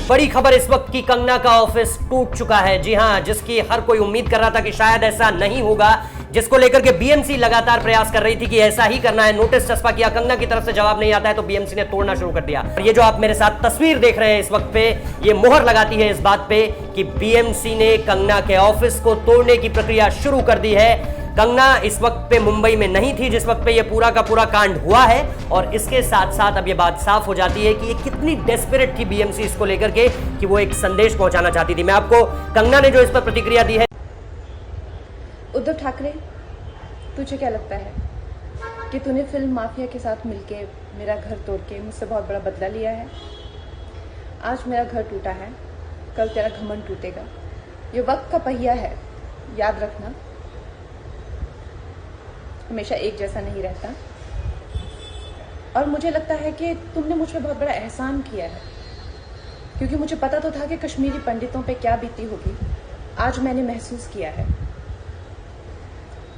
बड़ी खबर इस वक्त की, कंगना का ऑफिस टूट चुका है। जी हां, जिसकी हर कोई उम्मीद कर रहा था कि शायद ऐसा नहीं होगा, जिसको लेकर के बीएमसी लगातार प्रयास कर रही थी कि ऐसा ही करना है, नोटिस चस्पा किया, कंगना की तरफ से जवाब नहीं आता है तो बीएमसी ने तोड़ना शुरू कर दिया। और ये जो आप मेरे साथ तस्वीर देख रहे हैं इस वक्त पे, ये मोहर लगाती है इस बात पे कि बीएमसी ने कंगना के ऑफिस को तोड़ने की प्रक्रिया शुरू कर दी है। कंगना इस वक्त पे मुंबई में नहीं थी जिस वक्त पे ये पूरा का पूरा कांड हुआ है, और इसके साथ साथ अब ये बात साफ हो जाती है कि ये कितनी डेस्परेट थी बीएमसी इसको लेकर के कि वो एक संदेश पहुंचाना चाहती थी। मैं आपको कंगना ने जो इस पर प्रतिक्रिया दी है। उद्धव ठाकरे, तुझे क्या लगता है कि तूने फिल्म माफिया के साथ मिलके मेरा घर तोड़ के मुझसे बहुत बड़ा बदला लिया है? आज मेरा घर टूटा है, कल तेरा घमंड टूटेगा। ये वक्त का पहिया है, याद रखना, हमेशा एक जैसा नहीं रहता। और मुझे लगता है कि तुमने मुझ पर बहुत बड़ा एहसान किया है, क्योंकि मुझे पता तो था कि कश्मीरी पंडितों पे क्या बीती होगी। आज मैंने महसूस किया है,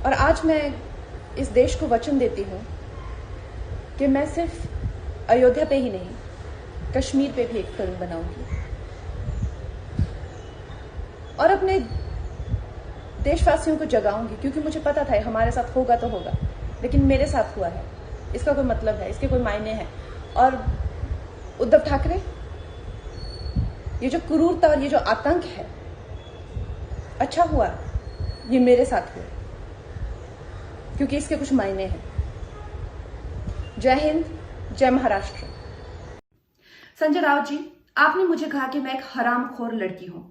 और आज मैं इस देश को वचन देती हूं कि मैं सिर्फ अयोध्या पे ही नहीं, कश्मीर पे भी एक फिल्म बनाऊंगी, और अपने देशवासियों को जगाऊंगी, क्योंकि मुझे पता था हमारे साथ होगा तो होगा, लेकिन मेरे साथ हुआ है, इसका कोई मतलब है, इसके कोई मायने हैं। और उद्धव ठाकरे, ये जो क्रूरता और ये जो आतंक है, अच्छा हुआ ये मेरे साथ हुआ, क्योंकि इसके कुछ मायने हैं। जय हिंद, जय महाराष्ट्र। संजय राउत जी, आपने मुझे कहा कि मैं एक हरामखोर लड़की हूं।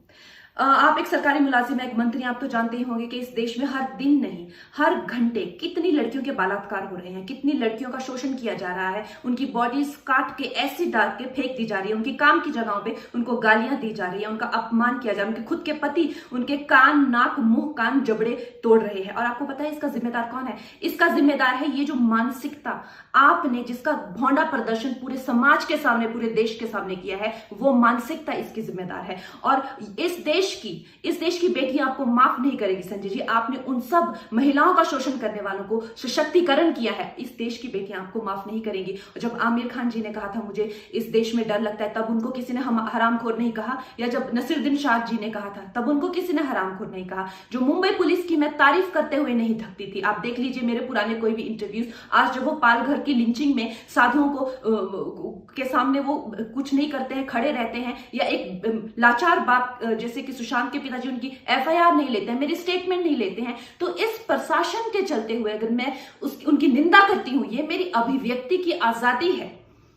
आप एक सरकारी मुलाजिम हैं, एक मंत्री, आप तो जानते ही होंगे कि इस देश में हर दिन नहीं, हर घंटे कितनी लड़कियों के बलात्कार हो रहे हैं, कितनी लड़कियों का शोषण किया जा रहा है, उनकी बॉडीज काट के एसिड डाल के फेंक दी जा रही है, उनकी काम की जगहों पे उनको गालियां दी जा रही है, उनका अपमान किया जा रहा है, उनके खुद के पति उनके कान, नाक, मुंह, कान, जबड़े तोड़ रहे हैं। और आपको पता है इसका जिम्मेदार कौन है? इसका जिम्मेदार है ये जो मानसिकता आपने, जिसका भौंडा प्रदर्शन पूरे समाज के सामने, पूरे देश के सामने किया है, वो मानसिकता इसकी जिम्मेदार है। और इस देश की बेटियां आपको माफ नहीं करेगी संजय जी। आपने उन सब महिलाओं का शोषण करने वालों को सशक्तिकरण किया है, इस देश की बेटियां आपको माफ नहीं करेंगी। और जब आमिर खान जी ने कहा था मुझे इस देश में डर लगता है, तब उनको किसी ने हरामखोर नहीं कहा, या जब नसीरुद्दीन शाह जी ने कहा था तब उनको किसी ने हरामखोर नहीं कहा। जो मुंबई पुलिस की मैं तारीफ करते हुए नहीं थकती थी, आप देख लीजिए मेरे पुराने कोई भी इंटरव्यूज, आज जब वो पालघर की लिंचिंग में साधुओं को के सामने वो कुछ नहीं करते हैं, खड़े रहते हैं, या एक लाचार बाप जैसे कि सुशांत के पिताजी उनकी एफआईआर नहीं लेते हैं, मेरी स्टेटमेंट नहीं लेते हैं, तो इस प्रशासन के चलते हुए अगर मैं उनकी निंदा करती हूं, ये मेरी अभिव्यक्ति की आजादी है,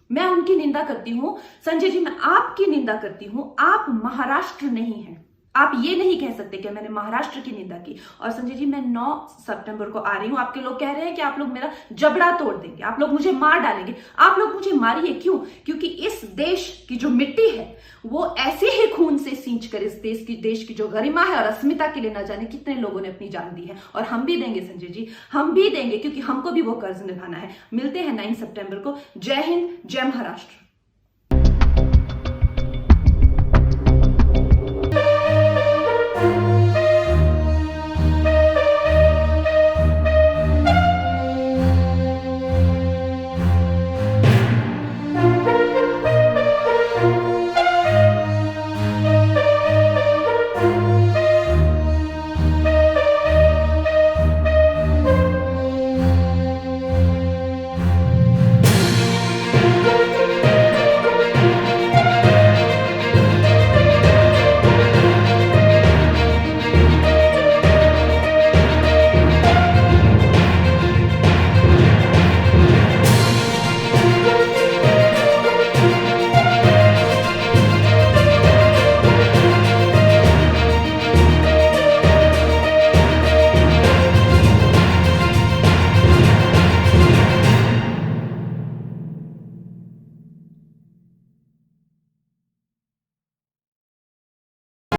मैं उनकी निंदा करती हूं। संजय जी, मैं आपकी निंदा करती हूं, आप महाराष्ट्र नहीं हैं, आप ये नहीं कह सकते कि मैंने महाराष्ट्र की निंदा की। और संजय जी, मैं 9 सितंबर को आ रही हूं, आपके लोग कह रहे हैं कि आप लोग मेरा जबड़ा तोड़ देंगे, आप लोग मुझे मार डालेंगे। आप लोग मुझे मारिए, क्यों? क्योंकि इस देश की जो मिट्टी है वो ऐसे ही खून से सींच कर इस देश की जो गरिमा है और अस्मिता के लिए न जाने कितने लोगों ने अपनी जान दी है, और हम भी देंगे संजय जी, हम भी देंगे, क्योंकि हमको भी वो कर्ज निभाना है। मिलते हैं 9 सितंबर को। जय हिंद, जय महाराष्ट्र।